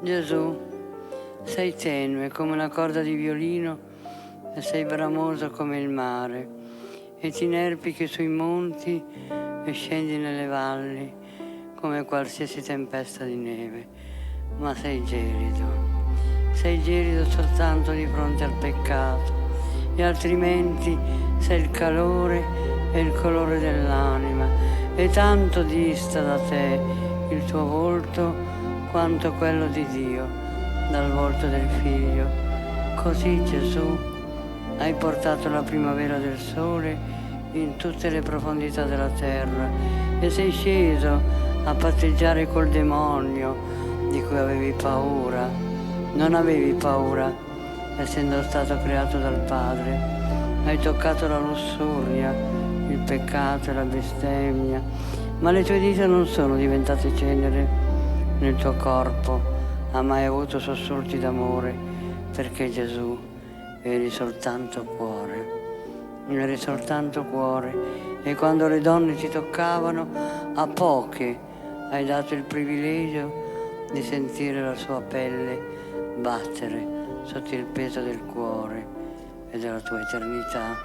Gesù, sei tenue come una corda di violino e sei bramoso come il mare e ti inerpichi sui monti e scendi nelle valli come qualsiasi tempesta di neve, ma sei gelido soltanto di fronte al peccato e altrimenti sei il calore e il colore dell'anima e tanto dista da te il tuo volto quanto quello di Dio dal volto del Figlio. Così, Gesù, hai portato la primavera del sole in tutte le profondità della terra e sei sceso a patteggiare col demonio di cui avevi paura. Non avevi paura, essendo stato creato dal Padre. Hai toccato la lussuria, il peccato e la bestemmia, ma le tue dita non sono diventate cenere nel tuo corpo, ha mai avuto sussulti d'amore, perché Gesù eri soltanto cuore, e quando le donne ti toccavano, a poche hai dato il privilegio di sentire la sua pelle battere sotto il peso del cuore e della tua eternità.